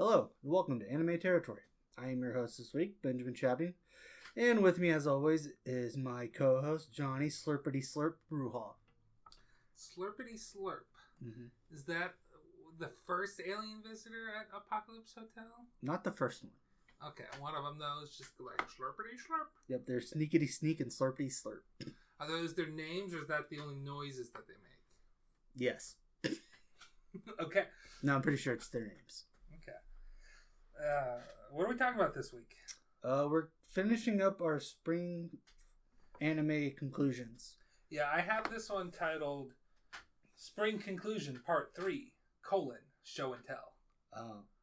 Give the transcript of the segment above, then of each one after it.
Hello, and welcome to Anime Territory. I am your host this week, Benjamin Champion, and with me, as always, is my co-host, Jonny Slurpity Slurp Bruhal. Slurpity Slurp. Mm-hmm. Is that the first alien visitor at Apocalypse Hotel? Not the first one. Okay, one of them, though, is just like Slurpity Slurp? Yep, they're Sneakity Sneak and Slurpity Slurp. Are those their names, or is that the only noises that they make? Yes. Okay. No, I'm pretty sure it's their names. Okay. What are we talking about this week? We're finishing up our spring anime conclusions. Yeah, I have this one titled Spring Conclusion Part 3, Show and Tell.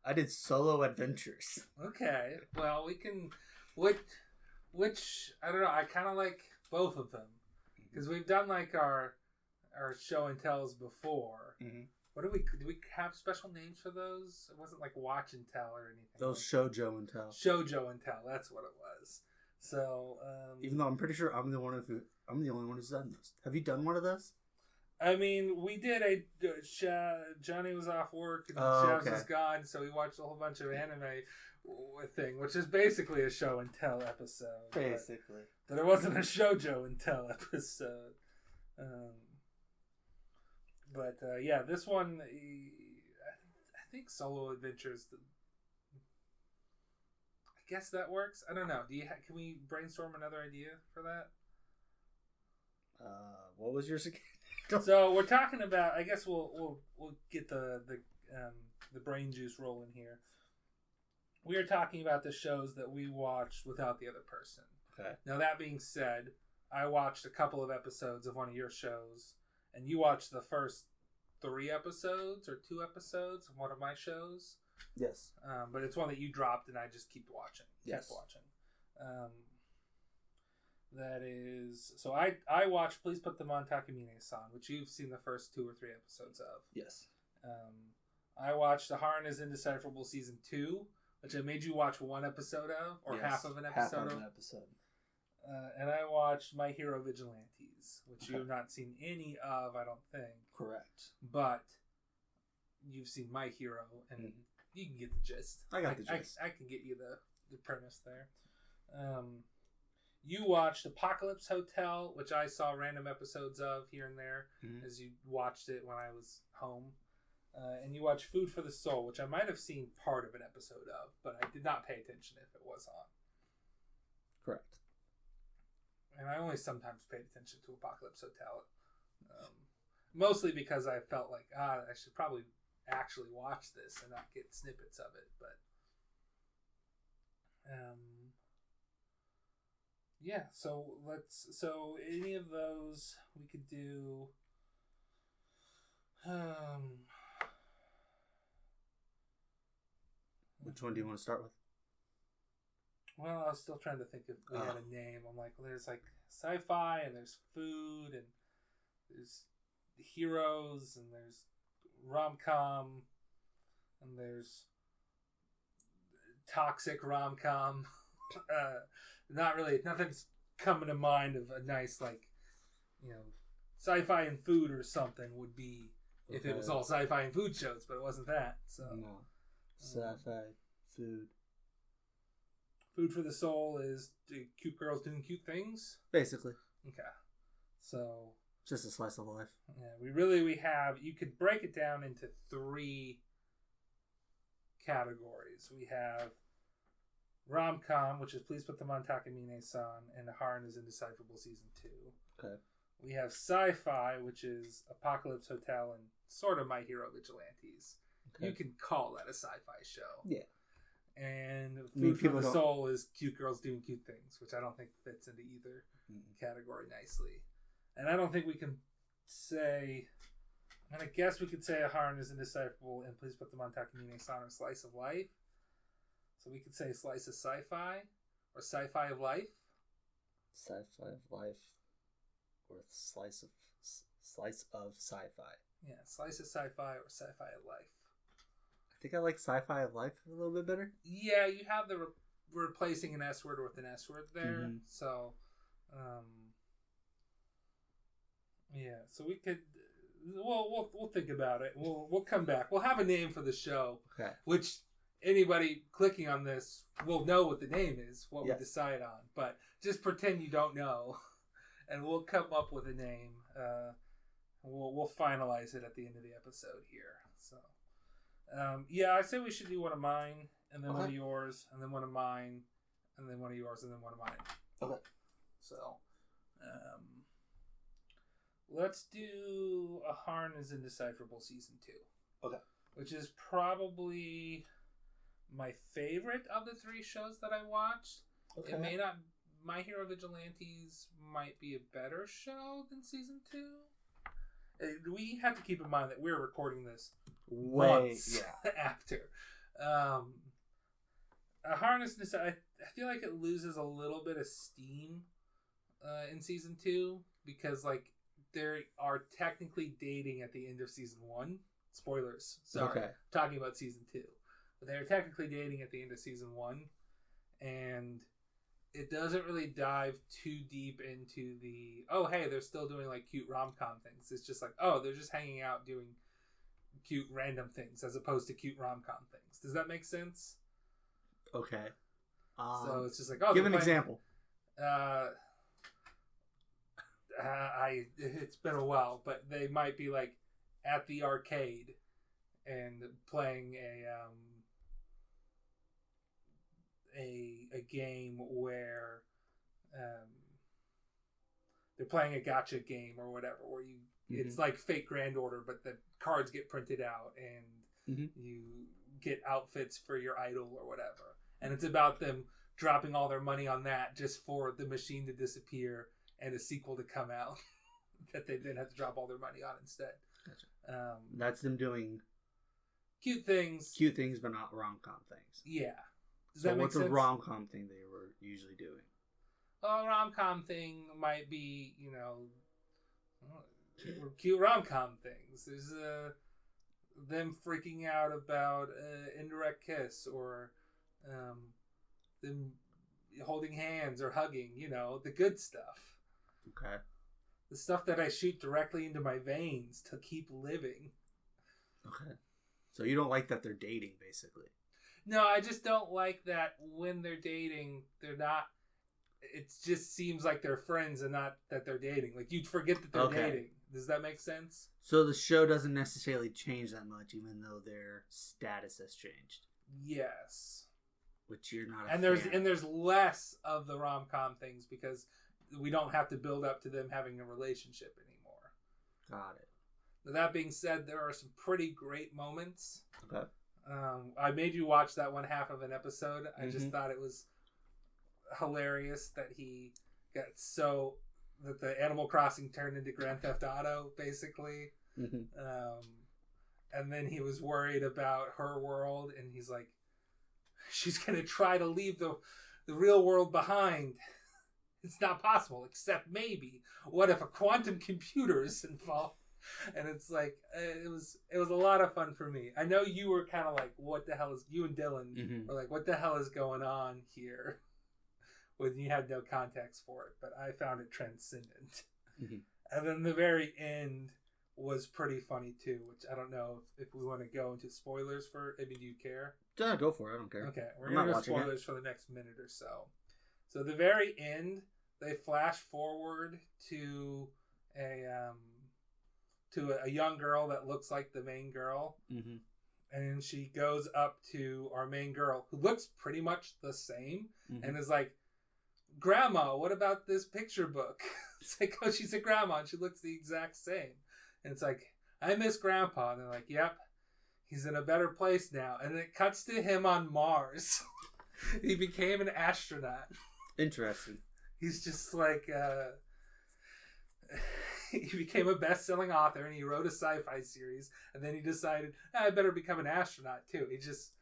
I did Solo Adventures. Okay. Well, we can... Which I don't know, I kind of like both of them. Because we've done like our show and tells before. Mm-hmm. What do we have special names for those? It wasn't like watch and tell or anything. Those Shoujo and Tell. Shoujo and tell, that's what it was. So even though I'm pretty sure I'm the only one who's done those. Have you done one of those? I mean, we did Jonny was off work and Shabs was gone, so we watched a whole bunch of anime thing, which is basically a show and tell episode. Basically. But there wasn't a shoujo and tell episode. But yeah, this one, I think Solo Adventures. I guess that works. I don't know. Can we brainstorm another idea for that? What was yours again? So we're talking about. I guess we'll get the brain juice rolling here. We are talking about the shows that we watched without the other person. Okay. Now that being said, I watched a couple of episodes of one of your shows. And you watched the first 3 episodes or 2 episodes of one of my shows. Yes. But it's one that you dropped and I just keep watching. Yes. Kept watching. That is... So I watched Please Put Them on Takamine-san, which you've seen the first 2 or 3 episodes of. Yes. I watched Aheren is Indecipherable Season 2, which I made you watch 1 episode of, or yes. half of an episode Half of an episode. And I watched My Hero Vigilantes, which you have not seen any of, I don't think. Correct. But you've seen My Hero, and you can get the gist. I got the gist. I can get you the premise there. You watched Apocalypse Hotel, which I saw random episodes of here and there as you watched it when I was home. And you watched Food for the Soul, which I might have seen part of an episode of, but I did not pay attention if it was on. Correct. And I only sometimes paid attention to Apocalypse Hotel. Mostly because I felt like, I should probably actually watch this and not get snippets of it. But, yeah, so any of those we could do. Which one do you want to start with? Well, I was still trying to think if we had a name. I'm like, well, there's like sci-fi, and there's food, and there's heroes, and there's rom-com, and there's toxic rom-com. Not really, nothing's coming to mind of a nice, like, sci-fi and food or something would be if it was all sci-fi and food shows, but it wasn't that. So no, sci-fi, food. Food for the Soul is cute girls doing cute things? Basically. Okay. So... just a slice of life. Yeah, we have... You could break it down into 3 categories. We have rom-com, which is Please Put Them on Takamine-san, and Aheren is Indecipherable Season 2. Okay. We have sci-fi, which is Apocalypse Hotel and sort of My Hero Vigilantes. Okay. You can call that a sci-fi show. Yeah. And Food for the Soul is cute girls doing cute things, which I don't think fits into either category nicely. And I don't think we can say... And I guess we could say Aheren is Indecipherable and Please Put Them on Takamine-san or Slice of Life. So we could say Slice of Sci-Fi or Sci-Fi of Life. Sci-Fi of Life or Slice of Sci-Fi. Yeah, Slice of Sci-Fi or Sci-Fi of Life. I think I like Sci-Fi of Life a little bit better. Yeah, you have the replacing an S word with an S word there. Mm-hmm. So, yeah. So we could. We'll think about it. We'll come back. We'll have a name for the show. Okay. Which anybody clicking on this will know what the name is, what we decide on. But just pretend you don't know, and we'll come up with a name. We'll finalize it at the end of the episode here. So, I say we should do one of mine, and then one of yours, and then one of mine, and then one of yours, and then one of mine. Okay. So, let's do Aheren is Indecipherable Season 2. Okay. Which is probably my favorite of the 3 shows that I watched. Okay. It may not... My Hero Vigilantes might be a better show than Season 2. We have to keep in mind that we're recording this months after. Aheren is Indecipherable... I feel like it loses a little bit of steam in Season 2 because, like, they are technically dating at the end of Season 1. Spoilers. Sorry. Okay. Talking about Season 2. But they're technically dating at the end of Season 1. And it doesn't really dive too deep into the, oh, hey, they're still doing, like, cute rom-com things. It's just like, oh, they're just hanging out doing cute random things as opposed to cute rom-com things. Does that make sense? Okay. So it's just like, oh, give an example. It's been a while, but they might be like at the arcade and playing a game where they're playing a gacha game or whatever, where you it's like Fate Grand Order, but the cards get printed out and you get outfits for your idol or whatever, and it's about them dropping all their money on that just for the machine to disappear and a sequel to come out that they then have to drop all their money on instead. Gotcha. That's them doing cute things, but not rom-com things. Yeah. Does that make sense? What's a rom-com thing they were usually doing? Well, a rom-com thing might be, cute rom-com things. There's them freaking out about indirect kiss or them holding hands or hugging, the good stuff. Okay. The stuff that I shoot directly into my veins to keep living. Okay. So you don't like that they're dating, basically? No, I just don't like that when they're dating, they're not... It just seems like they're friends and not that they're dating. Like, you'd forget that they're dating. Does that make sense? So the show doesn't necessarily change that much, even though their status has changed? Yes. Which you're not and there's less of the rom-com things because we don't have to build up to them having a relationship anymore. Got it. Now, that being said, there are some pretty great moments. Okay. I made you watch that one half of an episode. I just thought it was hilarious that he got so... that the Animal Crossing turned into Grand Theft Auto, basically. And then he was worried about her world, and he's like, she's going to try to leave the real world behind. It's not possible, except maybe. What if a quantum computer is involved? And it's like, it was a lot of fun for me. I know you were kind of like, what the hell is... You and Dylan were like, what the hell is going on here? When you had no context for it. But I found it transcendent. And then the very end was pretty funny too, which I don't know if we want to go into spoilers for... I mean, do you care? Yeah, go for it. I don't care. Okay, we're going to go spoilers for the next minute or so. So the very end, they flash forward to a young girl that looks like the main girl. And she goes up to our main girl, who looks pretty much the same, and is like, Grandma, what about this picture book? It's like, oh, she's a grandma, and she looks the exact same. And it's like, I miss Grandpa. And they're like, yep, he's in a better place now. And it cuts to him on Mars. He became an astronaut. Interesting. He's just like, he became a best-selling author, and he wrote a sci-fi series, and then he decided, I better become an astronaut, too. He just...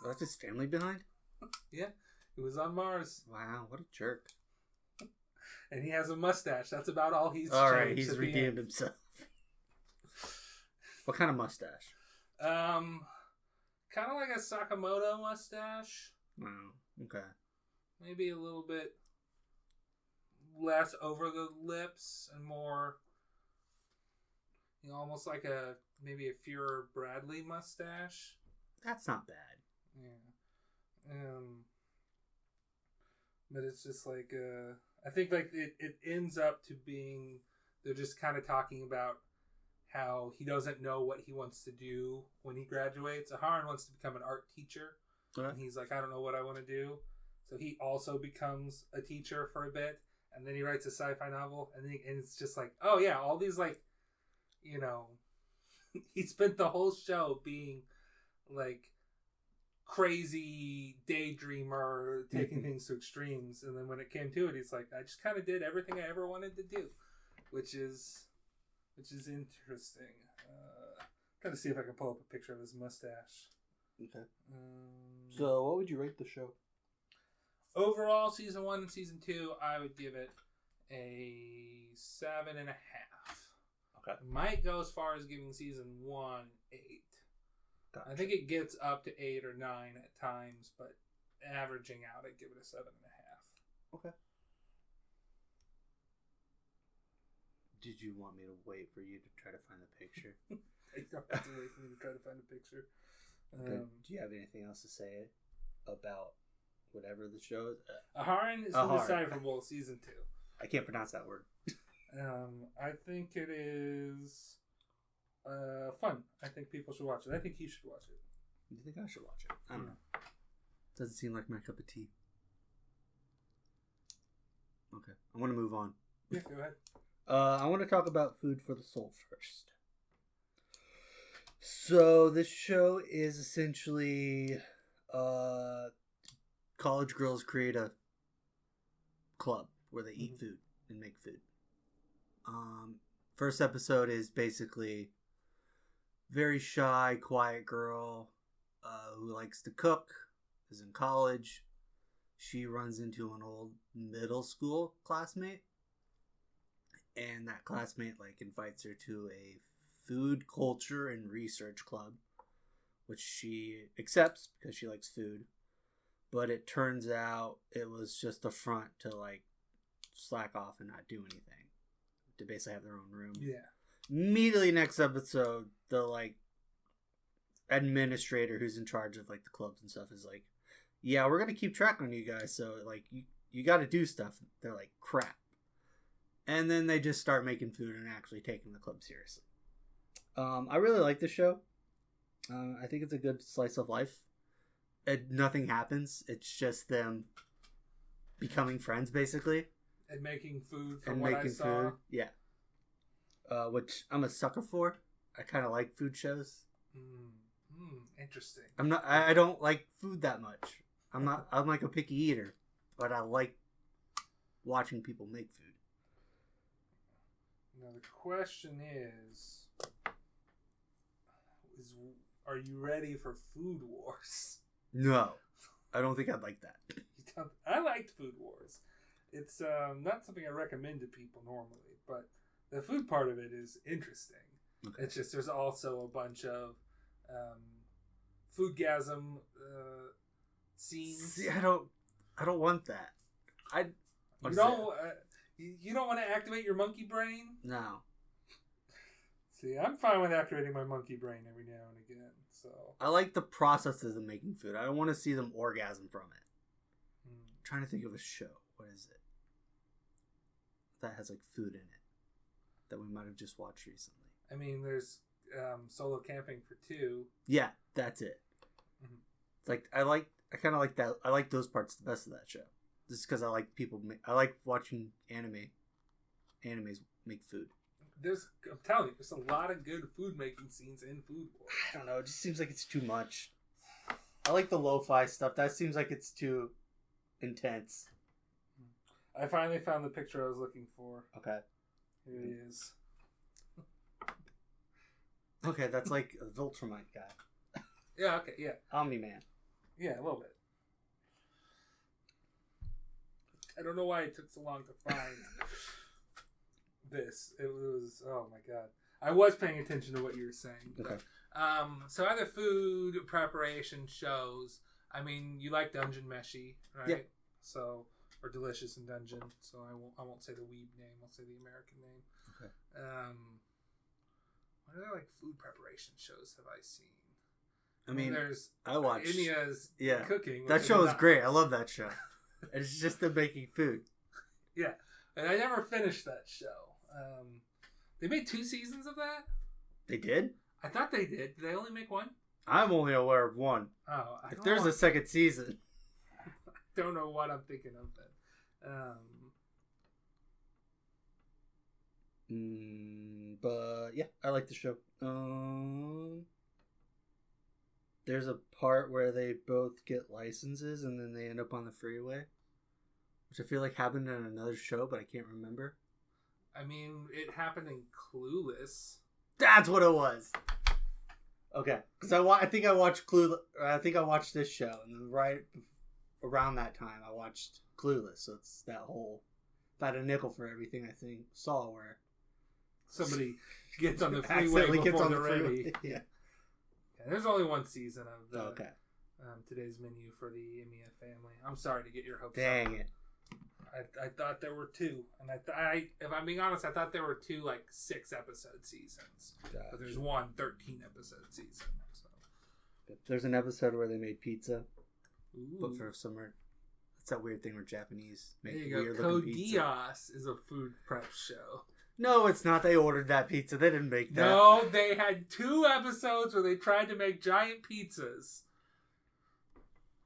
Left his family behind? Yeah. He was on Mars. Wow, what a jerk. And he has a mustache. That's about all he's all right, he's redeemed himself. What kind of mustache? Kind of like a Sakamoto mustache. Wow, okay. Maybe a little bit less over the lips and more, almost like maybe a Fuhrer Bradley mustache. That's not bad. Yeah. But it's just like, I think like it ends up to being, they're just kind of talking about how he doesn't know what he wants to do when he graduates. Aheren wants to become an art teacher. Okay. And he's like, I don't know what I want to do. So he also becomes a teacher for a bit. And then he writes a sci-fi novel. And it's just like, oh yeah, all these like, you know, he spent the whole show being like crazy daydreamer, taking things to extremes. And then when it came to it, he's like, I just kind of did everything I ever wanted to do, which is interesting. Trying to see if I can pull up a picture of his mustache. Okay. So what would you rate the show? Overall, season 1 and season 2, I would give it a 7.5. Okay. I might go as far as giving season 1 8. Gotcha. I think it gets up to 8 or 9 at times, but averaging out, I'd give it a 7.5. Okay. Did you want me to wait for you to try to find the picture? I don't have to wait for me to try to find a picture. Okay. Do you have anything else to say about whatever the show is? Aheren is Indecipherable season 2. I can't pronounce that word. I think it is fun. I think people should watch it. I think you should watch it. You think I should watch it? I don't know. Doesn't seem like my cup of tea. Okay. I want to move on. Yeah, go ahead. I want to talk about Food for the Soul first. So this show is essentially college girls create a club where they eat food and make food. First episode is basically very shy, quiet girl who likes to cook, is in college. She runs into an old middle school classmate, and that classmate invites her to a food culture and research club, which she accepts because she likes food. But it turns out it was just a front to slack off and not do anything, to basically have their own room. Yeah. Immediately next episode, the administrator who's in charge of the clubs and stuff is like, yeah, we're gonna keep track on you guys, so you got to do stuff. They're like, crap. And then they just start making food and actually taking the club seriously. I really like the show. I think it's a good slice of life. Nothing happens. It's just them becoming friends, basically. And making food from what I saw. Food. Yeah. Which I'm a sucker for. I kind of like food shows. Interesting. I don't like food that much. I'm like a picky eater, but I like watching people make food. Now the question is are you ready for Food Wars? No, I don't think I'd like that. I liked Food Wars. It's not something I recommend to people normally, but the food part of it is interesting. Okay. It's just there's also a bunch of foodgasm scenes. See, I don't want that. You don't want to activate your monkey brain? No. See, I'm fine with activating my monkey brain every now and again. So I like the processes of making food. I don't want to see them orgasm from it. I'm trying to think of a show. What is it? That has food in it that we might have just watched recently. I mean, there's Solo Camping for Two. Yeah, that's it. Mm-hmm. It's I kind of like that. I like those parts the best of that show. Just because I like I like watching animes make food. I'm telling you, there's a lot of good food making scenes in Food Wars. I don't know. It just seems like it's too much. I like the lo-fi stuff. That seems like it's too intense. I finally found the picture I was looking for. Okay. Here he is. Okay, that's like a Viltrumite guy. Yeah, okay, yeah. Omni-Man. Yeah, a little bit. I don't know why it took so long to find this. It was, oh my god. I was paying attention to what you were saying. Okay. So other food preparation shows. I mean, you like Dungeon Meshi, right? Yeah. So, or Delicious in Dungeon. So I won't say the weeb name. I'll say the American name. Okay. What other food preparation shows have I seen? I mean, I watched Inya's cooking. That show is great. I love that show. It's just them making food. Yeah, and I never finished that show. They made 2 seasons of that. They did? I thought they did. Did they only make 1? I'm only aware of 1. Oh, if there's a second season, I don't know what I'm thinking of then. But yeah, I like the show. There's a part where they both get licenses and then they end up on the freeway, which I feel like happened in another show, but I can't remember. I mean, it happened in Clueless. That's what it was. Okay, because I think I watched I think I watched this show, and then right around that time I watched Clueless. So it's that whole. If I had a nickel for everything I saw where somebody gets on the freeway before they're ready. Yeah. There's only 1 season of the today's menu for the Emiya family. I'm sorry to get your hopes up. Dang it. I thought there were 2, and I if I'm being honest, I thought there were 2 like 6-episode seasons, but there's 1 13-episode season. So. There's an episode where they made pizza, Ooh. but for some reason, it's that weird thing where Japanese make there you weird go. looking pizza. Code is a food prep show. No, it's not. They ordered that pizza. They didn't make that. No, they had 2 episodes where they tried to make giant pizzas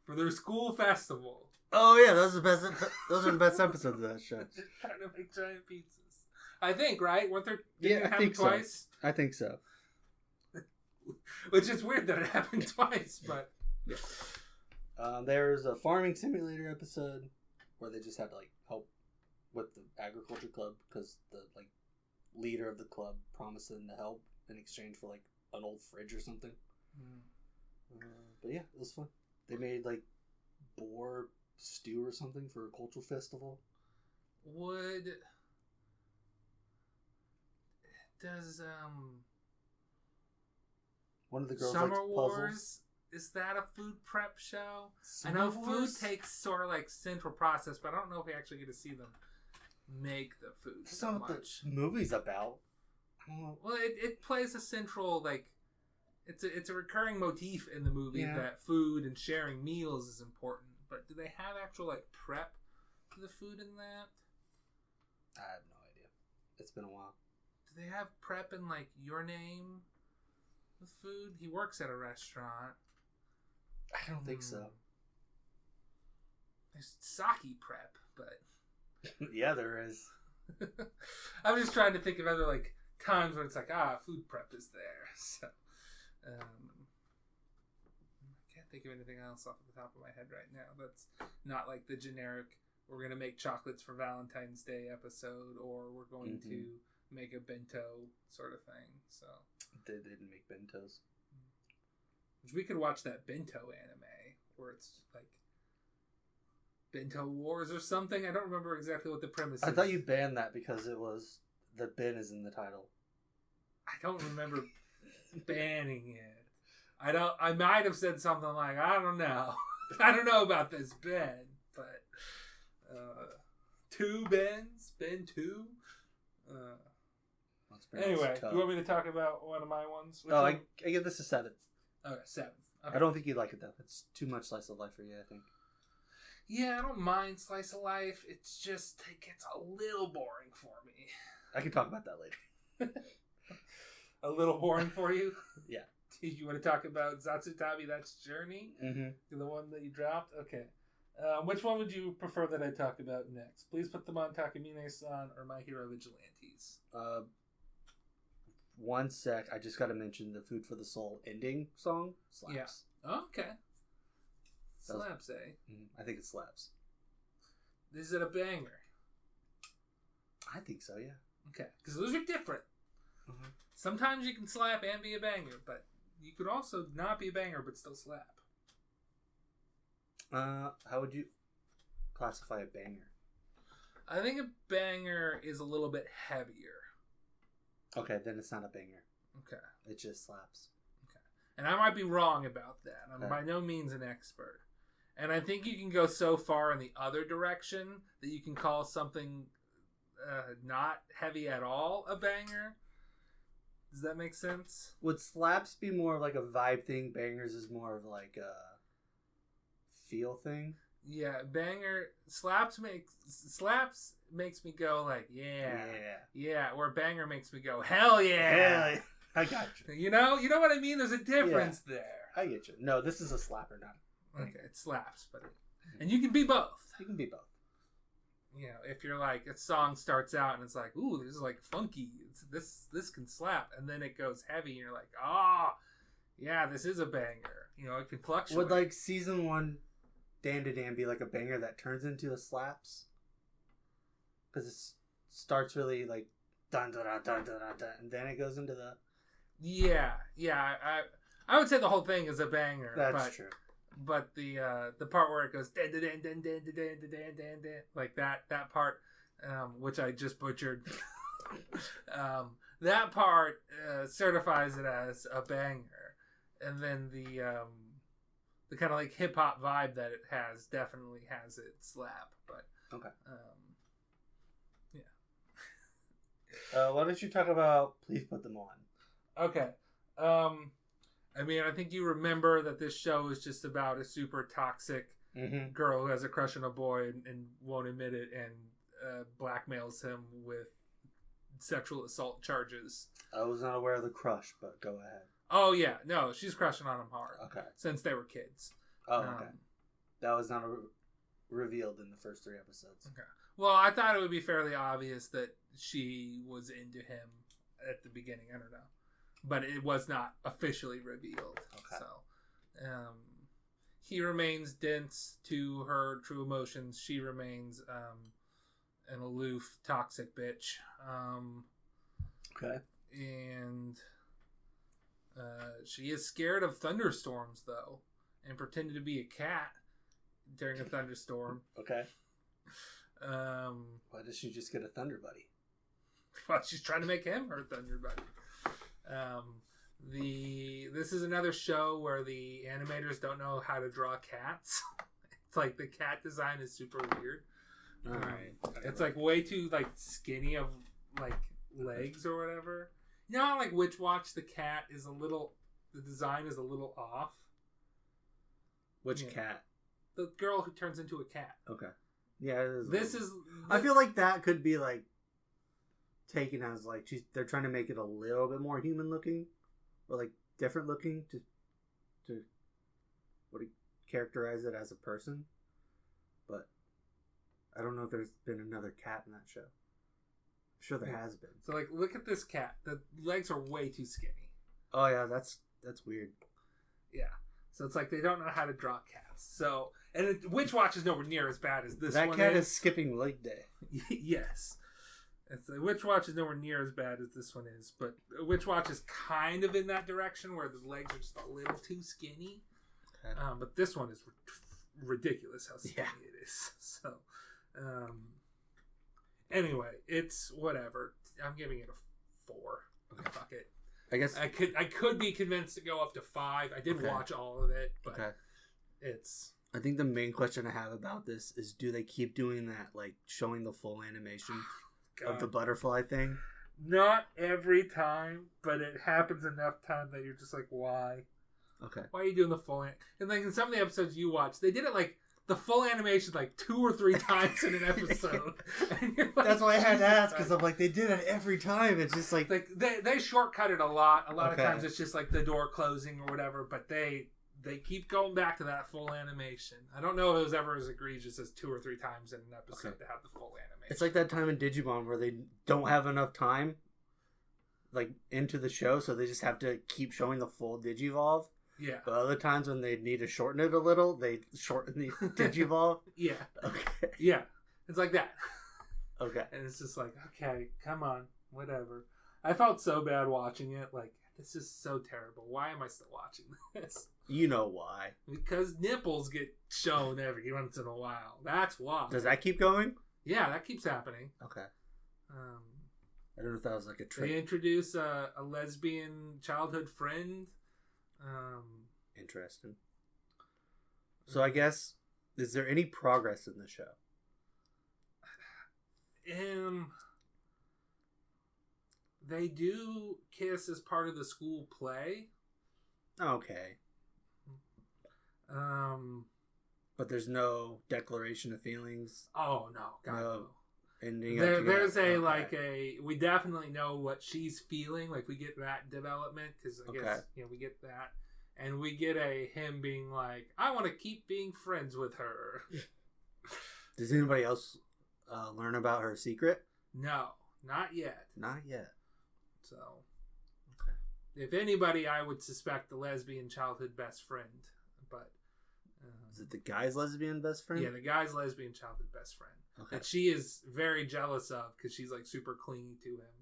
for their school festival. Oh yeah, those are the best episodes of that show. Just trying to make giant pizzas. I think, right? Weren't there? Didn't it happen twice? So. I think so. Which is weird that it happened twice, but yeah. There's a farming simulator episode where they just had to like help with the agriculture club because the like leader of the club promised them to help in exchange for like an old fridge or something. But yeah, it was fun. They made like boar stew or something for a cultural festival. Does one of the girls Summer likes Wars puzzles? Is that a food prep show? Summer I know Wars? food takes sort of like central process, but I don't know if we actually get to see them make the food. That's so not what much. the movie's about. Well, it plays a central like it's a recurring motif in the movie that food and sharing meals is important. But do they have actual like prep for the food in that? I have no idea. It's been a while. Do they have prep in like Your Name with food? He works at a restaurant. I don't think so. There's sake prep, but yeah, there is. I'm just trying to think of other like times where it's like food prep is there. So I can't think of anything else off the top of my head right now. That's not like the generic. We're gonna make chocolates for Valentine's Day episode, or we're going to make a bento sort of thing. So they didn't make bentos. Which we could watch that bento anime where it's like Bento Wars or something. I don't remember exactly what the premise is. I thought you banned that because it was the bin is in the title. I don't remember banning it. I might have said something like, I don't know. I don't know about this Ben, but 2 Bens? Ben 2? Anyway, do you want me to talk about one of my ones? I give this a 7. Okay, 7. Okay. I don't think you'd like it though. It's too much slice of life for you, I think. Yeah, I don't mind slice of life. It's just, it gets a little boring for me. I can talk about that later. A little boring for you? Yeah. Did you want to talk about Zatsutabi, That's Journey? Mm-hmm. The one that you dropped? Okay. Which one would you prefer that I talk about next? Please put them on Takamine-san or My Hero Vigilantes. One sec. I just got to mention the Food for the Soul ending song. Slaps. Yeah. Okay. Slaps, eh? I think it slaps. Is it a banger? I think so, yeah. Okay. Because those are different. Mm-hmm. Sometimes you can slap and be a banger, but you could also not be a banger but still slap. How would you classify a banger? I think a banger is a little bit heavier. Okay, then it's not a banger. Okay. It just slaps. Okay. And I might be wrong about that. I'm by no means an expert. And I think you can go so far in the other direction that you can call something not heavy at all a banger. Does that make sense? Would slaps be more of like a vibe thing? Bangers is more of like a feel thing? Yeah, slaps makes me go like, yeah, or banger makes me go, hell yeah. Hell yeah. I got you. You know what I mean? There's a difference there. I get you. No, this is a slapper, not. Okay, it slaps, and you can be both. You can be both. You know, if you're like a song starts out and it's like, ooh, this is like funky. This can slap, and then it goes heavy, and you're like, yeah, this is a banger. You know, it can fluctuate. Would like season 1 Dan to Dan be like a banger that turns into a slaps? Because it starts really like dun dun dun dun dun dun, and then it goes into the. Yeah. I would say the whole thing is a banger. That's true. But the part where it goes dan dan dan dan dan dan dan dan dan, like that part, which I just butchered, that part certifies it as a banger, and then the kind of like hip hop vibe that it has definitely has it slap. But okay, yeah. Why don't you talk about Please Put Them On? Okay. I mean, I think you remember that this show is just about a super toxic girl who has a crush on a boy and won't admit it and blackmails him with sexual assault charges. I was not aware of the crush, but go ahead. Oh, yeah. No, she's crushing on him hard. Okay. Since they were kids. Oh, okay. That was not revealed in the first 3 episodes. Okay. Well, I thought it would be fairly obvious that she was into him at the beginning. I don't know. But it was not officially revealed. Okay. So, he remains dense to her true emotions. She remains an aloof, toxic bitch. Okay. And she is scared of thunderstorms, though, and pretended to be a cat during a thunderstorm. Okay. Why does she just get a thunder buddy? Well, she's trying to make him her thunder buddy. This is another show where the animators don't know how to draw cats. It's like the cat design is super weird. All right. It's like way too like skinny of like legs or whatever. You know how like Witch Watch the cat is the design is a little off? Which cat? The girl who turns into a cat. Okay. Yeah, I feel like that could be like taken as like they're trying to make it a little bit more human looking or like different looking to characterize it as a person, but I don't know if there's been another cat in that show. I'm sure there has been. So like look at this cat, the legs are way too skinny. Oh yeah, that's weird. Yeah, so it's like they don't know how to draw cats. So Witch Watch is nowhere near as bad as this one. That cat is skipping leg day. Yes. It's like Witch Watch is nowhere near as bad as this one is, but Witch Watch is kind of in that direction where the legs are just a little too skinny. Okay. But this one is ridiculous how skinny it is. So, anyway, it's whatever. I'm giving it a 4. Okay. Fuck it. I guess I could be convinced to go up to 5. I did watch all of it, but it's. I think the main question I have about this is, do they keep doing that, like showing the full animation? God. Of the butterfly thing? Not every time, but it happens enough time that you're just like, why? Okay. Why are you doing the full and like in some of the episodes you watch, they did it like the full animation like 2 or 3 times in an episode. And you're like, that's why I had to ask, because I'm like, they did it every time. It's just like they shortcut it a lot. A lot of times it's just like the door closing or whatever, but they keep going back to that full animation. I don't know if it was ever as egregious as 2 or 3 times in an episode to have the full animation. It's like that time in Digimon where they don't have enough time like into the show, so they just have to keep showing the full Digivolve. Yeah. But other times when they need to shorten it a little, they shorten the Digivolve. Yeah. Okay. Yeah. It's like that. Okay. And it's just like, okay, come on, whatever. I felt so bad watching it. Like, this is so terrible. Why am I still watching this? You know why. Because nipples get shown every once in a while. That's why. Does that keep going? Yeah, that keeps happening. Okay. I don't know if that was like a trick. They introduce a lesbian childhood friend. Interesting. So I guess, is there any progress in the show? They do kiss as part of the school play. Okay. But there's no declaration of feelings. Oh no, God no. Ending there's we definitely know what she's feeling. Like we get that development because I guess we get that, and we get him being like, I want to keep being friends with her. Does anybody else learn about her secret? No, not yet. Not yet. So, if anybody, I would suspect the lesbian childhood best friend. But is it the guy's lesbian best friend? Yeah, the guy's lesbian childhood best friend. Okay. That she is very jealous of because she's like super clingy to him.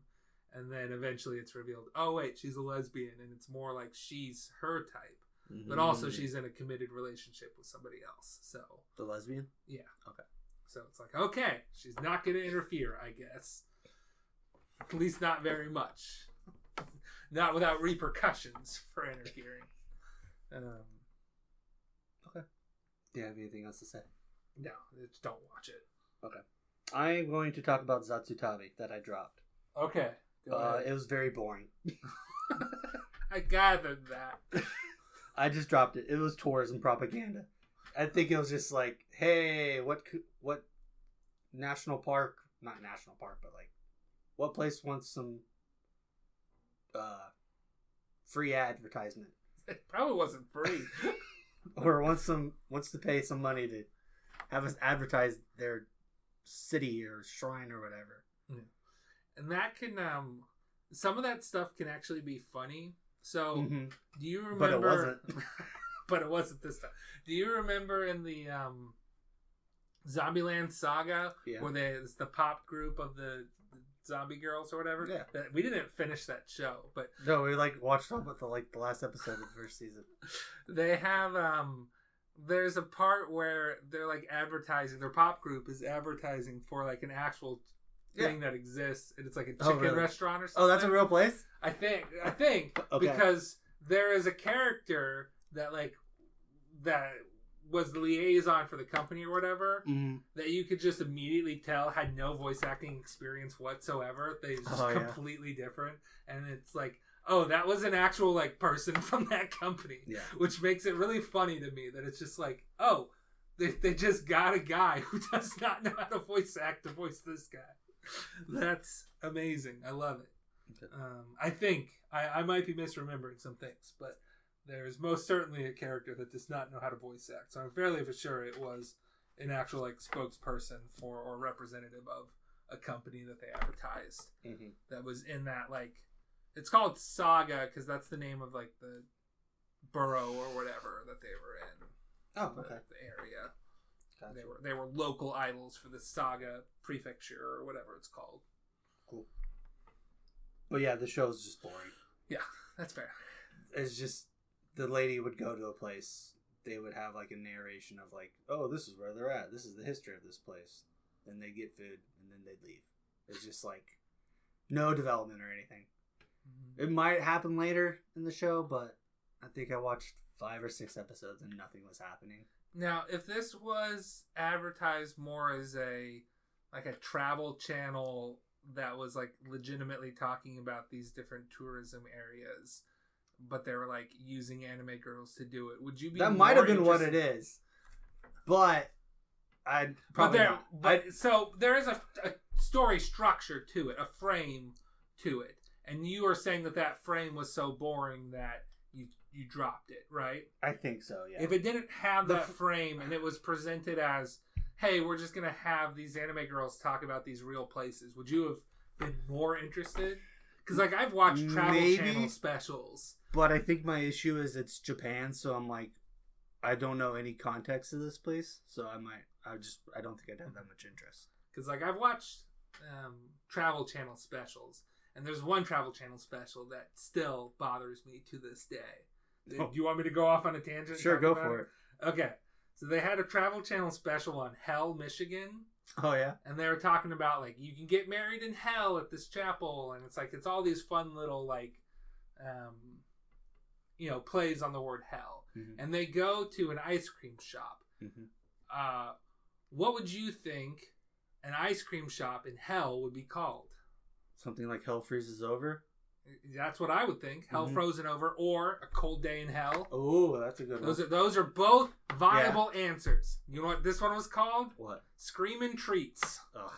And then eventually it's revealed, oh wait, she's a lesbian, and it's more like she's her type. Mm-hmm. But also she's in a committed relationship with somebody else. So the lesbian? Yeah. Okay. So it's like, okay, she's not going to interfere, I guess. At least not very much. Not without repercussions for interfering. Okay. Do you have anything else to say? No, just don't watch it. Okay. I'm going to talk about Zatsutabi that I dropped. Okay. It was very boring. I gathered that. I just dropped it. It was tourism propaganda. I think it was just like, hey, what national park, not national park, but like, what place wants some free advertisement? It probably wasn't free. Or wants to pay some money to have us advertise their city or shrine or whatever. Yeah. And that can some of that stuff can actually be funny. So do you remember? But it wasn't. But it wasn't this time. Do you remember in the Zombieland saga where there's the pop group of the zombie girls or whatever? Yeah. We didn't finish that show, but no, we watched all but the last episode of the first season. They have there's a part where they're like advertising. Their pop group is advertising for like an actual thing that exists, and it's like a chicken restaurant or something. Oh, that's a real place? I think okay. Because there is a character that was the liaison for the company or whatever, that you could just immediately tell had no voice acting experience whatsoever. They just completely different, and it's like, oh, that was an actual person from that company, which makes it really funny to me that it's just like, oh, they just got a guy who does not know how to voice act to voice this guy. That's amazing. I love it. Okay. I think I might be misremembering some things, but there's most certainly a character that does not know how to voice act. So I'm fairly sure it was an actual spokesperson for or representative of a company that they advertised that was in that it's called Saga because that's the name of the borough or whatever that they were in. Oh, okay. The area. Gotcha. They were local idols for the Saga prefecture or whatever it's called. Cool. But yeah, the show's just boring. Yeah, that's fair. It's just the lady would go to a place. They would have a narration of oh, this is where they're at. This is the history of this place. Then they get food and then they'd leave. It's just no development or anything. Mm-hmm. It might happen later in the show, but I think I watched 5 or 6 episodes and nothing was happening. Now, if this was advertised more as a travel channel that was legitimately talking about these different tourism areas, but they were using anime girls to do it, would you be? That might have been what it is, but I'd probably not. So there is a story structure to it, a frame to it, and you are saying that frame was so boring that you dropped it, right? I think so, yeah. If it didn't have that frame and it was presented as, hey, we're just going to have these anime girls talk about these real places, would you have been more interested? Because I've watched Travel Channel specials. But I think my issue is it's Japan, so I'm I don't know any context of this place, so I don't think I'd have that much interest. Because I've watched Travel Channel specials, and there's one Travel Channel special that still bothers me to this day. Do you want me to go off on a tangent? Sure, go for it. Okay. So they had a Travel Channel special on Hell, Michigan. Oh, yeah? And they were talking about, you can get married in hell at this chapel. And it's all these fun little, plays on the word hell. Mm-hmm. And they go to an ice cream shop. Mm-hmm. What would you think an ice cream shop in hell would be called? Something like Hell Freezes Over? That's what I would think. Hell Frozen Over or A Cold Day in Hell. Oh, that's a good one. Those are both viable answers. You know what this one was called? What? Screamin' Treats. Ugh.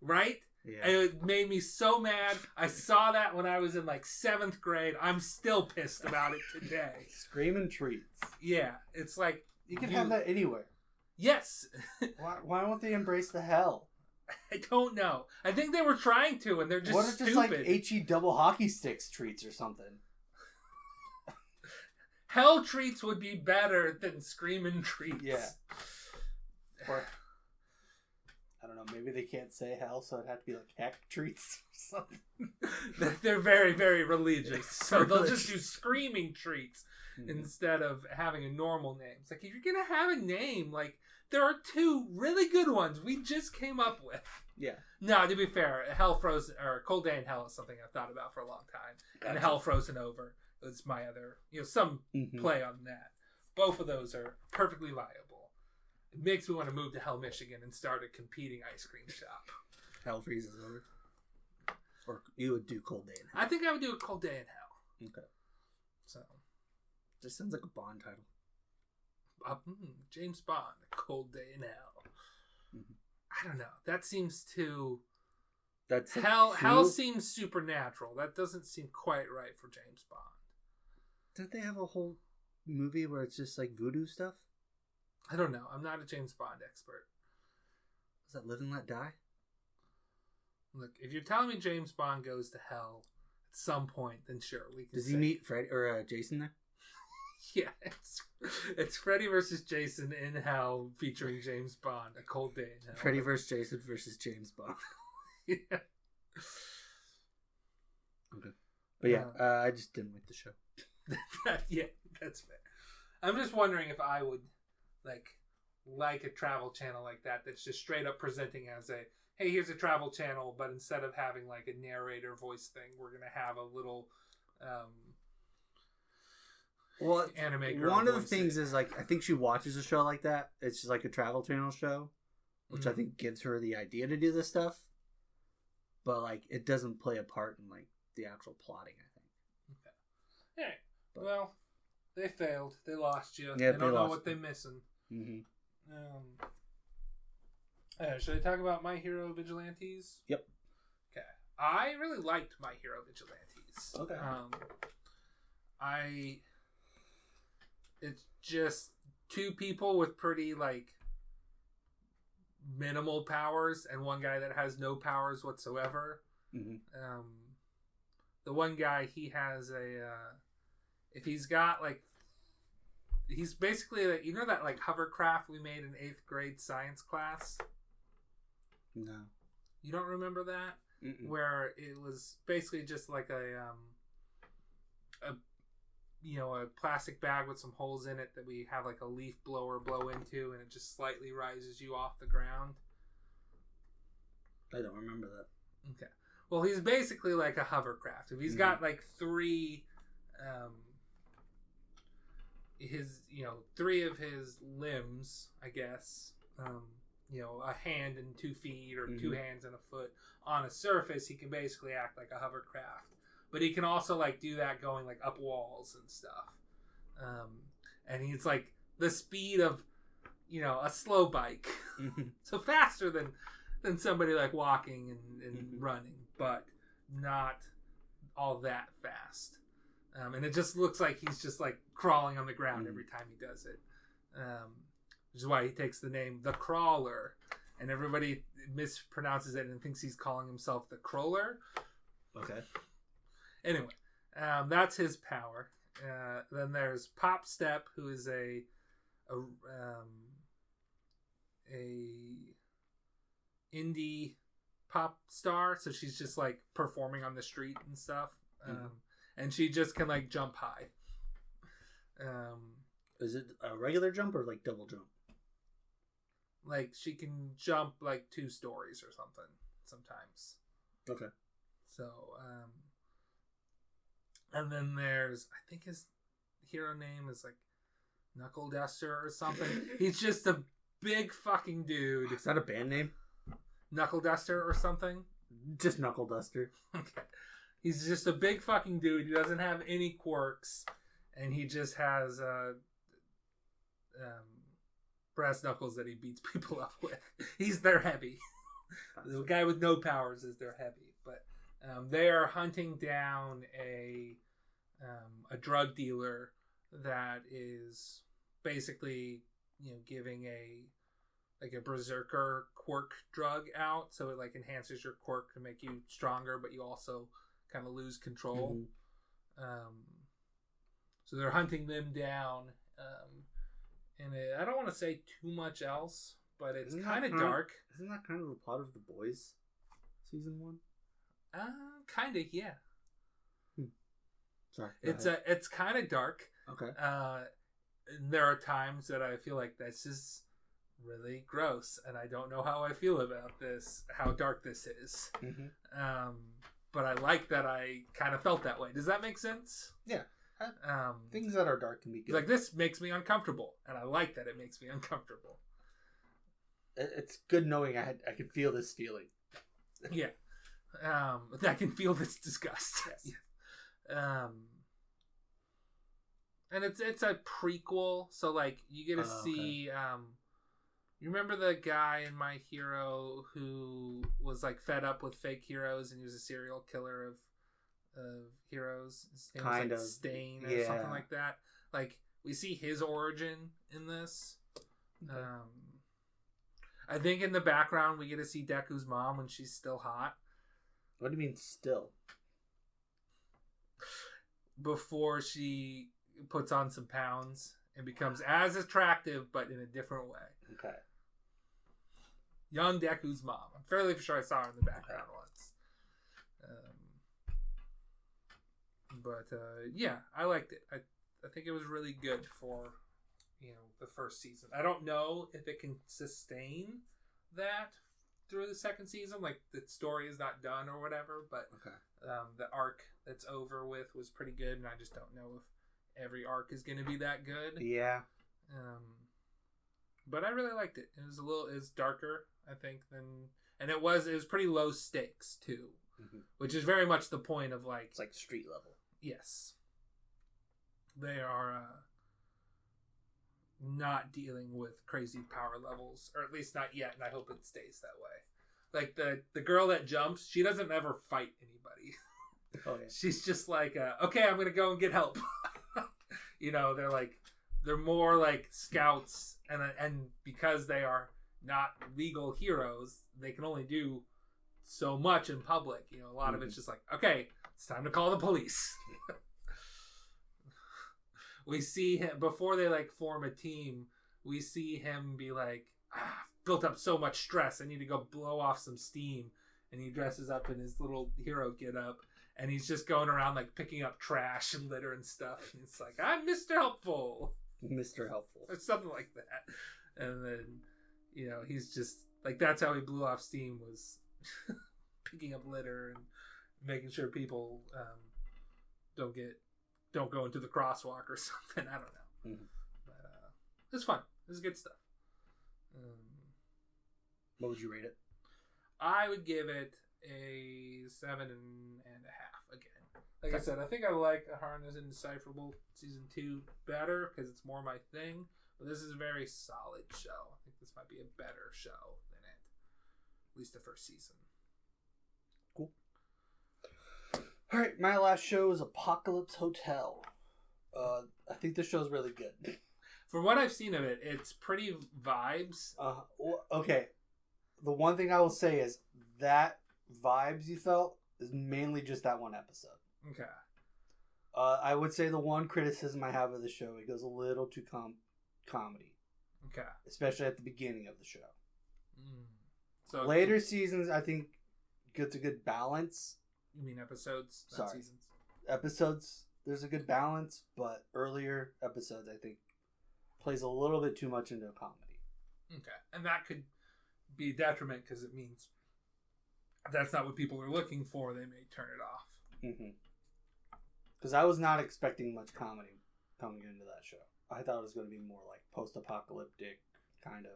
Right? Yeah. It made me so mad. I saw that when I was in like 7th grade. I'm still pissed about it today. Screamin' Treats. Yeah. It's like... You can have that anywhere. Yes. Why won't they embrace the hell? I don't know. I think they were trying to, and they're just stupid. What if just like HE double hockey sticks treats or something? Hell treats would be better than Screamin' Treats. Yeah. Or, I don't know, maybe they can't say hell, so it'd have to be like heck treats or something. They're very, very religious, so they'll just do Screaming Treats instead of having a normal name. It's like, if you're going to have a name, like, there are 2 really good ones we just came up with. Yeah. No, to be fair, Hell Frozen or Cold Day in Hell is something I've thought about for a long time. Gotcha. And Hell Frozen Over is my other, some play on that. Both of those are perfectly viable. It makes me want to move to Hell, Michigan and start a competing ice cream shop. Hell Freezes Over. Or you would do Cold Day in Hell. I think I would do a Cold Day in Hell. Okay. So. Just sounds like a Bond title. James Bond, A Cold Day in Hell. I don't know. That seems too... That's Hell seems supernatural. That doesn't seem quite right for James Bond. Didn't they have a whole movie where it's just like voodoo stuff? I don't know. I'm not a James Bond expert. Is that Live and Let Die? Look, if you're telling me James Bond goes to hell at some point, then sure, we can. Does he meet Fred or Jason there? Yeah, it's Freddy versus Jason in Hell featuring James Bond, A Cold Day in Hell. Freddy versus Jason versus James Bond. Yeah. Okay. But yeah, I just didn't like the show. Yeah, that's fair. I'm just wondering if I would like a travel channel like that that's just straight up presenting as a, hey, here's a travel channel, but instead of having like a narrator voice thing, we're going to have a little anime girl. One of the things is like, I think she watches a show like that. It's just like a travel channel show, which I think gives her the idea to do this stuff. But like, it doesn't play a part in like the actual plotting, I think. Okay. All right. But, well, they failed. They lost you. Yeah, they don't know what they're missing. Should I talk about My Hero Vigilantes? Yep. Okay. I really liked My Hero Vigilantes. Okay. It's just 2 people with pretty like minimal powers and one guy that has no powers whatsoever. The one guy, he has if he's got like, he's basically like, you know that like hovercraft we made in 8th grade science class? No. You don't remember that? Where it was basically just like a plastic bag with some holes in it that we have like a leaf blower blow into, and it just slightly rises you off the ground. I don't remember that. Okay. Well, he's basically like a hovercraft. If he's got like 3 3 of his limbs, I guess, a hand and 2 feet, or 2 hands and a foot on a surface, he can basically act like a hovercraft. But he can also like do that going like up walls and stuff. And he's like the speed of, a slow bike. So faster than somebody like walking and running, but not all that fast. And it just looks like he's just like crawling on the ground every time he does it. Which is why he takes the name The Crawler. And everybody mispronounces it and thinks he's calling himself The Crawler. Okay. Anyway, that's his power. Then there's Pop Step, who is a indie pop star. So she's just like performing on the street and stuff. And she just can like jump high. Is it a regular jump or like double jump? Like she can jump like 2 stories or something sometimes. Okay. So, and then there's, I think his hero name is like Knuckle Duster or something. He's just a big fucking dude. Is that a band name? Knuckle Duster or something? Just Knuckle Duster. Okay. He's just a big fucking dude. He doesn't have any quirks, and he just has brass knuckles that he beats people up with. He's their heavy. The guy with no powers is their heavy. But they are hunting down a drug dealer that is basically, giving a berserker quirk drug out, so it like enhances your quirk to make you stronger, but you also kind of lose control. So they're hunting them down, and I don't want to say too much else, but it's kind of dark. Isn't that kind of the plot of The Boys, season 1? Kind of, yeah. Sorry. It's kind of dark. Okay. There are times that I feel like this is really gross, and I don't know how I feel about this, how dark this is. But I like that I kind of felt that way. Does that make sense? Yeah. Things that are dark can be good. Like, this makes me uncomfortable, and I like that it makes me uncomfortable. It's good knowing I could feel this feeling. Yeah. I can feel this disgust. Yes. And it's a prequel, so like you get to see. You remember the guy in My Hero who was like fed up with fake heroes, and he was a serial killer of heroes. His name was like Stain or something like that. Like, we see his origin in this. Okay. I think in the background we get to see Deku's mom when she's still hot. What do you mean still? Before she puts on some pounds and becomes as attractive, but in a different way. Okay. Young Deku's mom. I'm fairly sure I saw her in the background once. Yeah, I liked it. I think it was really good for, the first season. I don't know if it can sustain that through the second season. Like, the story is not done or whatever, but the arc that's over with was pretty good, and I just don't know if every arc is going to be that good. Yeah. But I really liked it. It was darker, I think, and it was pretty low stakes too, which is very much the point of like, it's like street level. Yes. They are not dealing with crazy power levels, or at least not yet, and I hope it stays that way. Like the girl that jumps, she doesn't ever fight anybody. Oh yeah. She's just like, okay, I'm gonna go and get help. They're more like scouts, and because they are not legal heroes, they can only do so much in public. A lot of it's just like, okay, it's time to call the police. We see him before they like form a team. We see him be like, built up so much stress, I need to go blow off some steam. And he dresses up in his little hero get-up, and he's just going around like picking up trash and litter and stuff. And it's like, I'm Mr. Helpful. Mr. Helpful. Or something like that. And then, he's just like, that's how he blew off steam, was picking up litter and making sure people don't go into the crosswalk or something. I don't know. But it was fun. It was good stuff. What would you rate it? I would give it a 7.5 again. Like I said, I think I like Aheren as Indecipherable Season 2 better because it's more my thing. But this is a very solid show. I think this might be a better show than it. At least the first season. Cool. All right, my last show is Apocalypse Hotel. I think this show's really good. From what I've seen of it, it's pretty vibes. Okay. The one thing I will say is that vibes you felt is mainly just that one episode. Okay. I would say the one criticism I have of the show, it goes a little too comedy. Okay. Especially at the beginning of the show. So later seasons, I think, gets a good balance. You mean episodes, not seasons? Episodes, there's a good balance, but earlier episodes, I think, plays a little bit too much into a comedy. Okay. And that could be a detriment because it means that's not what people are looking for. They may turn it off. Because I was not expecting much comedy coming into that show. I thought it was going to be more like post-apocalyptic kind of.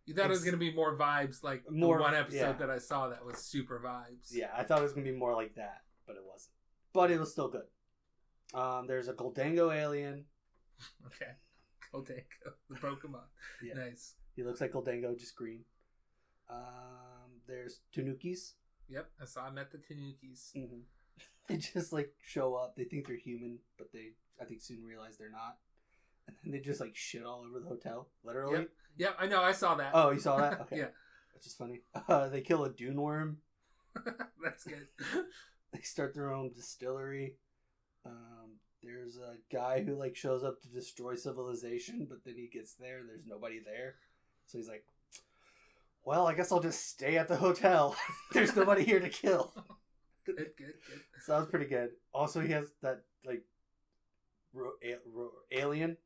You thought it was going to be more vibes, like more, the one episode that I saw that was super vibes. Yeah, I thought it was going to be more like that, but it wasn't. But it was still good. There's a Goldango alien. Okay. Goldango, the Pokemon. Yeah. Nice. He looks like Goldango, just green. There's Tanukis. Yep, I met the Tanukis. Mm-hmm. They just like show up. They think they're human, but they, I think, soon realize they're not. And then they just like shit all over the hotel, literally. Yep, I know. I saw that. Oh, you saw that? Okay. Yeah. Which is funny. They kill a dune worm. That's good. They start their own distillery. There's a guy who like shows up to destroy civilization, but then he gets there and there's nobody there. So he's like, well, I guess I'll just stay at the hotel. There's nobody here to kill. Good. So that was pretty good. Also, he has that like alien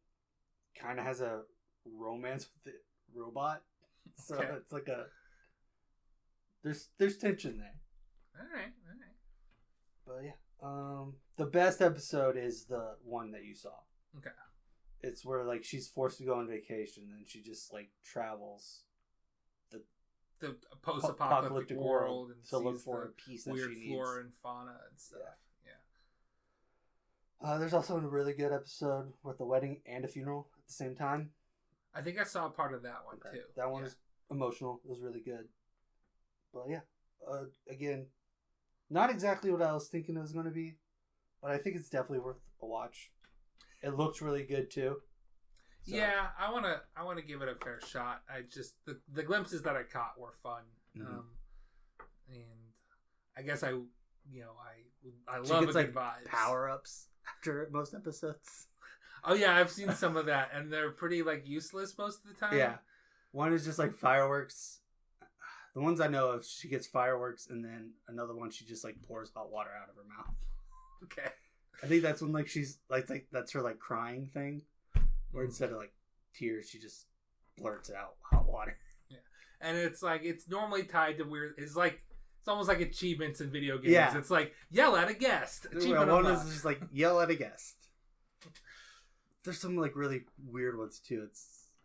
kind of has a romance with the robot. So it's like a there's tension there. All right. But yeah, the best episode is the one that you saw. Okay. It's where like she's forced to go on vacation and she just like travels the post-apocalyptic world and to look for a piece that weird she needs. Flora and fauna and stuff. Yeah. There's also a really good episode with a wedding and a funeral at the same time. I think I saw part of that one too. That one was emotional. It was really good. But yeah, again, not exactly what I was thinking it was going to be, but I think it's definitely worth a watch. It looks really good too. So. Yeah, I want to give it a fair shot. I just the glimpses that I caught were fun, and I guess I love a good vibes. Power ups after most episodes. Oh yeah, I've seen some of that, and they're pretty like useless most of the time. Yeah, one is just like fireworks. The ones I know of, she gets fireworks, and then another one she just like pours hot water out of her mouth. Okay, I think that's when like she's like that's her like crying thing. Or instead of like tears, she just blurts out hot water. Yeah, and it's like it's normally tied to weird. It's almost like achievements in video games. Yeah. It's like yell at a guest. Achievement one is just like yell at a guest. There's some like really weird ones too.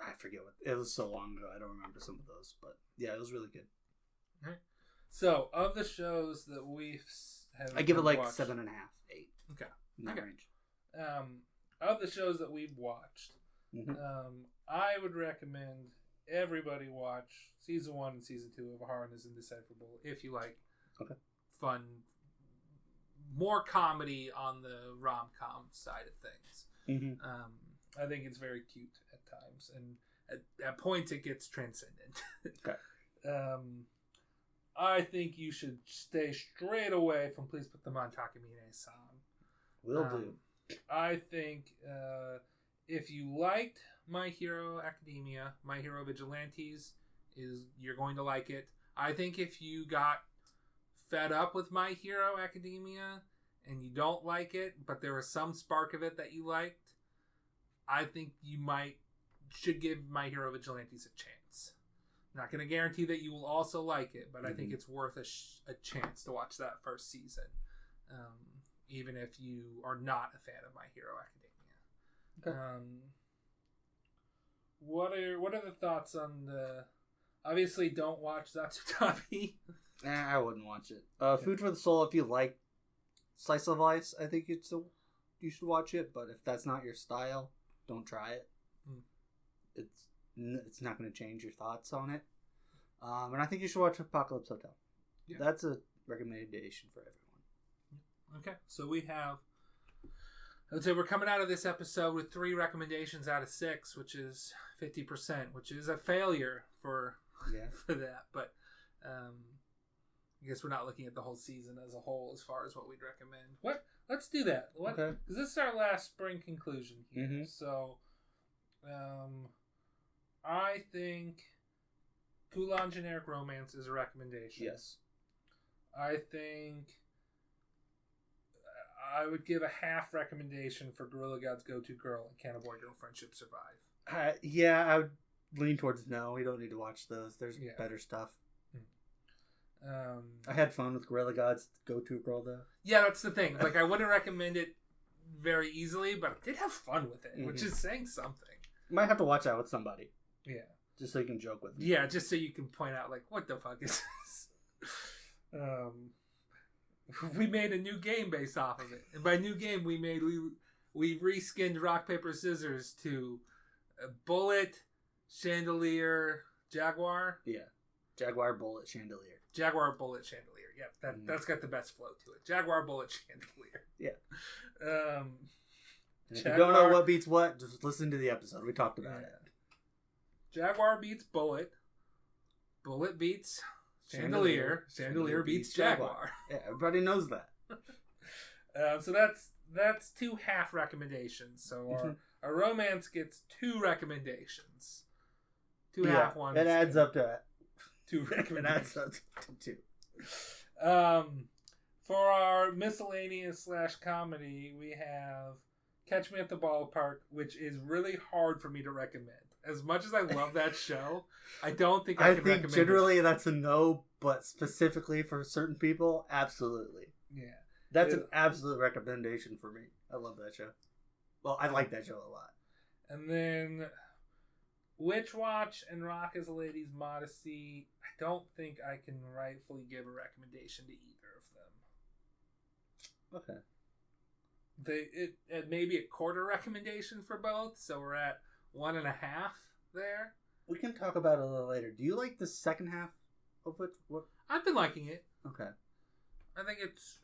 I forget what it was so long ago. I don't remember some of those, but yeah, it was really good. All right. So of the shows that I give it like watched, 7.5, 8. Okay, in that range. Of the shows that we've watched, I would recommend everybody watch season 1 and season 2 of Aheren is Indecipherable if you like fun, more comedy on the rom-com side of things. I think it's very cute at times, and at points it gets transcendent. I think you should stay straight away from Please Put Them on Takamine-san. Will do. I think if you liked My Hero Academia, My Hero Vigilantes, you're going to like it. I think if you got fed up with My Hero Academia and you don't like it, but there was some spark of it that you liked, I think you should give My Hero Vigilantes a chance. I'm not going to guarantee that you will also like it, but I think it's worth a chance to watch that first season. Even if you are not a fan of My Hero Academia. Okay. What are the thoughts on the... Obviously, don't watch Zatsutabi. I wouldn't watch it. Food for the Soul, if you like slice of life, I think you should watch it. But if that's not your style, don't try it. It's not going to change your thoughts on it. And I think you should watch Apocalypse Hotel. Yeah. That's a recommendation for everyone. Okay, so we have... I would say we're coming out of this episode with 3 recommendations out of 6, which is 50%, which is a failure for that. But I guess we're not looking at the whole season as a whole as far as what we'd recommend. Let's do that. Okay. Because this is our last spring conclusion here. So I think Kulan Generic Romance is a recommendation. Yes. I think I would give a half recommendation for Gorilla God's Go-To Girl and Can a Boy Girl Friendship Survive? I would lean towards no. We don't need to watch those. There's better stuff. I had fun with Gorilla God's Go-To Girl, though. Yeah, that's the thing. Like, I wouldn't recommend it very easily, but I did have fun with it, which is saying something. Might have to watch that with somebody. Yeah. Just so you can joke with me. Yeah, just so you can point out, like, what the fuck is this? We made a new game based off of it. And by new game, we reskinned Rock, Paper, Scissors to Bullet, Chandelier, Jaguar. Yeah. Jaguar, Bullet, Chandelier. Jaguar, Bullet, Chandelier. Yeah, that's got the best flow to it. Jaguar, Bullet, Chandelier. Yeah. If you don't know what beats what, just listen to the episode. We talked about it. Jaguar beats Bullet. Bullet beats Chandelier. Chandelier beats Jaguar. Yeah, everybody knows that. So that's 2 half recommendations. So our romance gets 2 recommendations. 2 half ones. It adds up to 2 recommendations. It adds up to 2. For our miscellaneous / comedy, we have Catch Me at the Ballpark, which is really hard for me to recommend. As much as I love that show, I don't think I can recommend it. I think generally that's a no, but specifically for certain people, absolutely. Yeah. That's an absolute recommendation for me. I love that show. Well, I like that show a lot. And then Witch Watch and Rock is a Lady's Modesty, I don't think I can rightfully give a recommendation to either of them. Okay. It may be a quarter recommendation for both, so we're at 1.5 there. We can talk about it a little later. Do you like the second half of it? What? I've been liking it. Okay. I think it's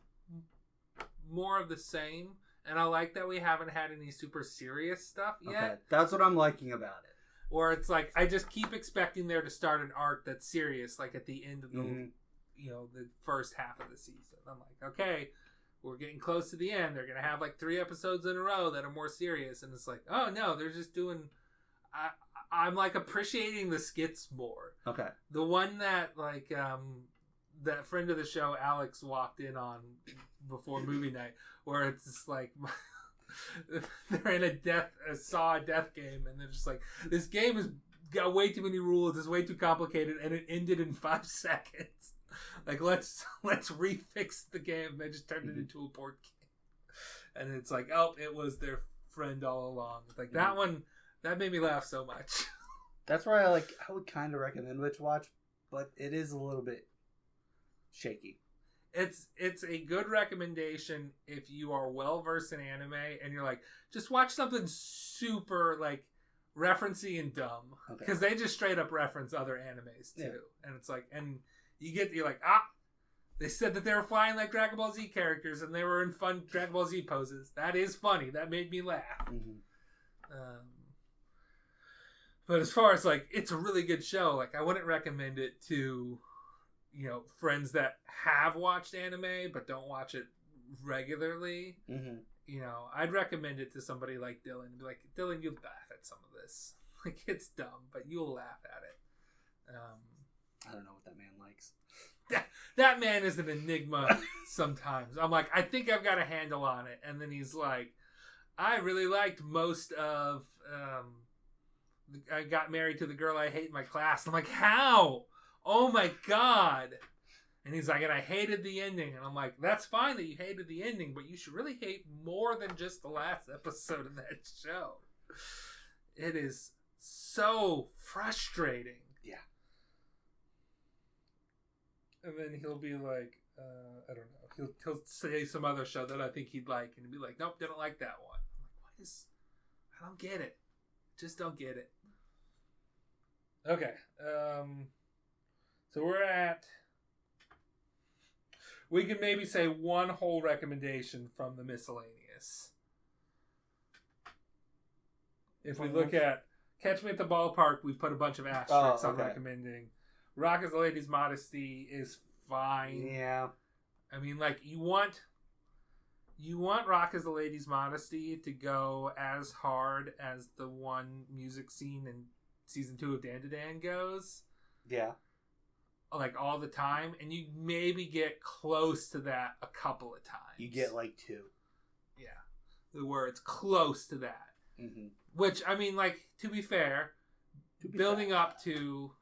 more of the same, and I like that we haven't had any super serious stuff yet. Okay. That's what I'm liking about it. Or it's like, I just keep expecting there to start an arc that's serious, like at the end of the, the first half of the season. I'm like, okay, we're getting close to the end. They're going to have like 3 episodes in a row that are more serious. And it's like, oh no, they're just doing, I'm like appreciating the skits more. Okay. The one that like, that friend of the show, Alex, walked in on before movie night, where it's just like, they're in a Saw death game, and they're just like, this game has got way too many rules, it's way too complicated, and it ended in 5 seconds. Like, let's refix the game. They just turned it into a board game, and it's like, oh, it was their friend all along. Like that one, that made me laugh so much. That's where I would kind of recommend Witch Watch, but it is a little bit shaky. It's a good recommendation if you are well versed in anime and you're like, just watch something super like referencey and dumb, because they just straight up reference other animes too. Yeah. And it's like, and you're like, they said that they were flying like Dragon Ball Z characters and they were in fun Dragon Ball Z poses. That is funny. That made me laugh. But as far as like, it's a really good show. Like, I wouldn't recommend it to, friends that have watched anime but don't watch it regularly. I'd recommend it to somebody like Dylan and be like, Dylan, you'll laugh at some of this. Like, it's dumb, but you'll laugh at it. I don't know what that man likes. That man is an enigma sometimes. I'm like, I think I've got a handle on it. And then he's like, I really liked most of I got married to the girl I hate in my class. I'm like, how? Oh my God. And he's like, and I hated the ending. And I'm like, that's fine that you hated the ending, but you should really hate more than just the last episode of that show. It is so frustrating. Yeah. And then he'll be like, I don't know. He'll say some other show that I think he'd like, and he'll be like, nope, didn't like that one. I'm like, I don't get it. Just don't get it. Okay. So we can maybe say one whole recommendation from the miscellaneous. If we look at Catch Me at the Ballpark, we put a bunch of asterisks on recommending. Rock is a Lady's Modesty is fine. Yeah. I mean, like, you want Rock is a Lady's Modesty to go as hard as the one music scene in season 2 of Dan to Dan goes. Yeah. Like, all the time. And you maybe get close to that a couple of times. You get like 2. Yeah. Where it's close to that. Mm-hmm. Which, I mean, like, to be fair, building up to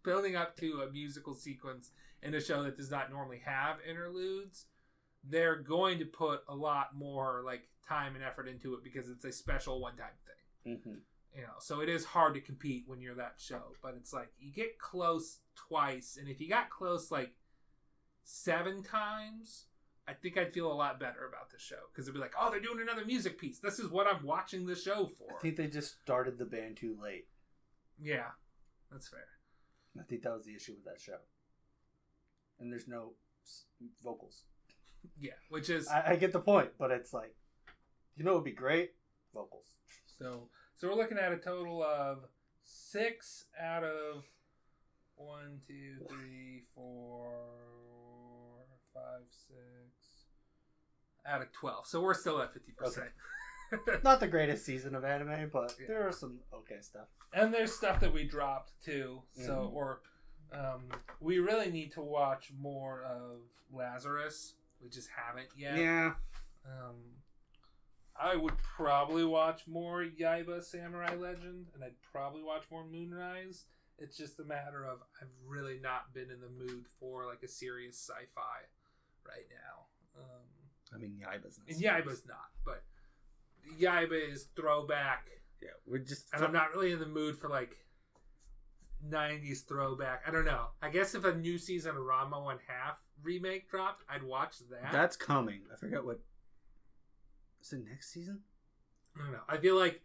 a musical sequence in a show that does not normally have interludes, they're going to put a lot more like time and effort into it because it's a special one-time thing. Mm-hmm. so it is hard to compete when you're that show. But it's like you get close twice, and if you got close like 7 times, I think I'd feel a lot better about the show because it'd be like, oh, they're doing another music piece. This is what I'm watching the show for. I think they just started the band too late. Yeah, that's fair. I think that was the issue with that show. And there's no vocals. Yeah, which is... I get the point, but it's like, what would be great? Vocals. So we're looking at a total of 6 out of 1, 2, 3, 4, 5, 6 out of 12. So we're still at 50%. Okay. Not the greatest season of anime, but there are some okay stuff. And there's stuff that we dropped too. So we really need to watch more of Lazarus. We just haven't yet. Yeah. I would probably watch more Yaiba Samurai Legend, and I'd probably watch more Moonrise. It's just a matter of I've really not been in the mood for like a serious sci-fi right now. I mean, Yaiba's not. And Yaiba's not, but Yaiba is throwback. Yeah, we're just... And I'm not really in the mood for like 90s throwback. I don't know. I guess if a new season of Ranma 1/2 remake dropped, I'd watch that. That's coming. I forget what... Is it next season? I don't know. I feel like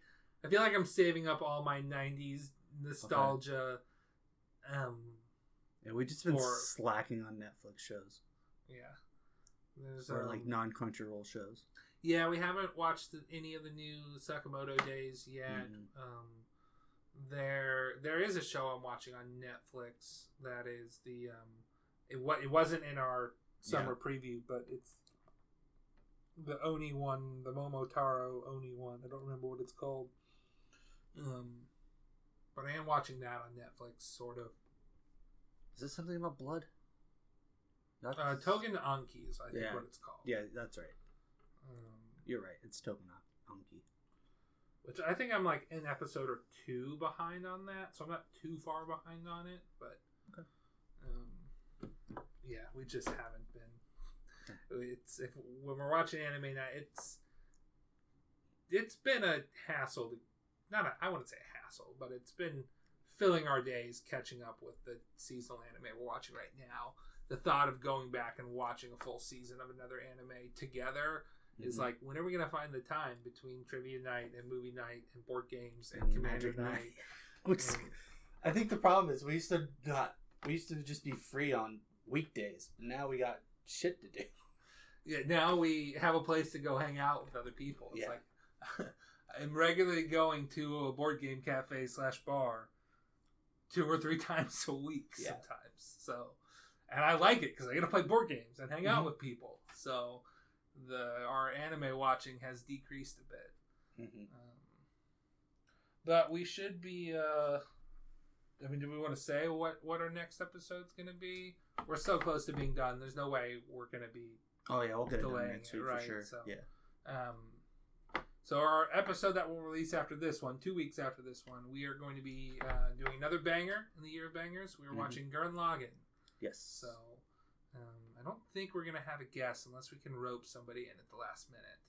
I'm saving up all my 90s nostalgia. Okay. Yeah, we've just been slacking on Netflix shows. Yeah. Or like non-Crunchyroll shows. Yeah, we haven't watched any of the new Sakamoto Days yet. There is a show I'm watching on Netflix that is the it wasn't in our summer preview, but it's the Oni one, the Momotaro Oni one. I don't remember what it's called. But I am watching that on Netflix, sort of. Is this something about blood? Togen Anki is, I think, what it's called. Yeah, that's right. You're right. It's Togen Anki. Which I think I'm like an episode or 2 behind on that, so I'm not too far behind on it. But yeah, we just haven't been. When we're watching anime now, it's been a hassle. I wouldn't say a hassle, but it's been filling our days catching up with the seasonal anime we're watching right now. The thought of going back and watching a full season of another anime together is like, when are we going to find the time between trivia night and movie night and board games and Commander night? I think the problem is we used to just be free on weekdays. Now we got shit to do. Yeah, now we have a place to go hang out with other people. It's like I'm regularly going to a board game cafe / bar 2 or 3 times a week sometimes. So, and I like it because I get to play board games and hang out with people. So our anime watching has decreased a bit. But we should be. I mean, do we want to say what our next episode's going to be? We're so close to being done. There's no way we're going to be. Oh yeah, we'll get it done next week for sure. So, so our episode that we'll release after this one, 2 weeks after this one, we are going to be doing another banger in the year of bangers. We are watching Gurren Lagann. Yes. So I don't think we're going to have a guest unless we can rope somebody in at the last minute.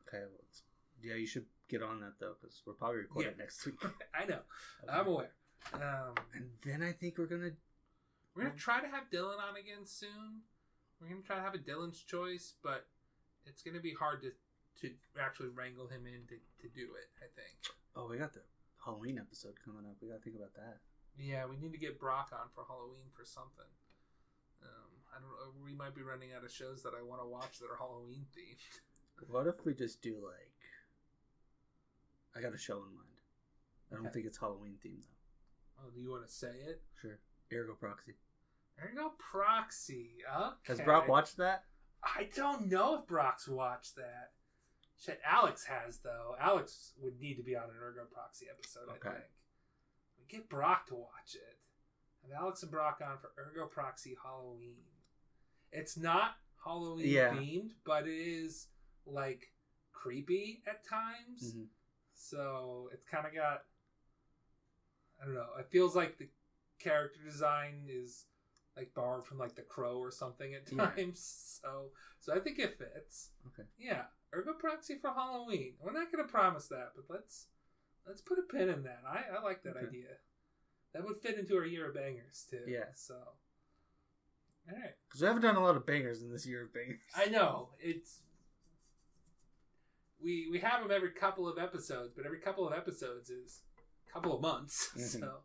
Okay. Well, you should get on that though, because we're probably recording next week. I know. Okay. I'm aware. And then I think we're gonna try to have Dylan on again soon. We're gonna try to have a Dylan's choice, but it's gonna be hard to actually wrangle him in to do it, I think. Oh, we got the Halloween episode coming up. We gotta think about that. Yeah, we need to get Brock on for Halloween for something. I don't know. We might be running out of shows that I want to watch that are Halloween themed. What if we just do I got a show in mind. I don't think it's Halloween themed though. Oh, do you want to say it? Sure. Ergo Proxy. Ergo Proxy. Okay. Has Brock watched that? I don't know if Brock's watched that. Shit, Alex has, though. Alex would need to be on an Ergo Proxy episode, I think. We get Brock to watch it. Have Alex and Brock on for Ergo Proxy Halloween. It's not Halloween themed, but it is, creepy at times. So it's kind of got... I don't know. It feels like the character design is borrowed from The Crow or something at times. So I think it fits. Okay. Yeah. Ergo Proxy for Halloween. We're not going to promise that, but Let's put a pin in that. I like that idea. That would fit into our year of bangers too. Yeah. So, all right. Because we haven't done a lot of bangers in this year of bangers. I know it's. We have them every couple of episodes, but every couple of episodes is a couple of months. Mm-hmm. So,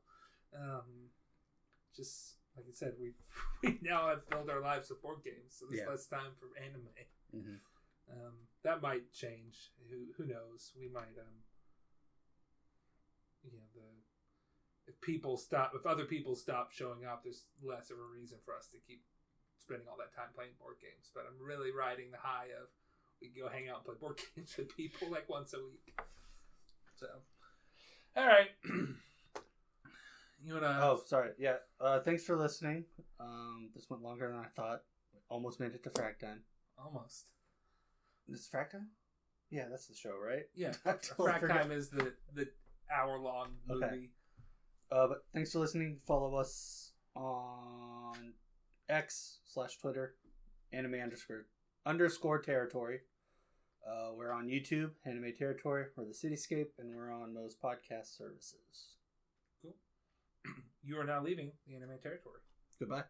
just like I said, we now have filled our lives with board games, so there's less time for anime. Mm-hmm. That might change. Who knows? We might. If other people stop showing up, there's less of a reason for us to keep spending all that time playing board games. But I'm really riding the high of we can go hang out and play board games with people like once a week. So, all right. You wanna? Oh, sorry. Yeah. Thanks for listening. This went longer than I thought. Almost made it to Frack Time. Almost. This is Frack Time? Yeah, that's the show, right? Yeah. Frack Time is the hour-long movie. Okay. But thanks for listening. Follow us on X/Twitter, anime_territory. We're on YouTube, Anime Territory. We're the Cityscape, and we're on most podcast services. Cool. You are now leaving the Anime Territory. Goodbye.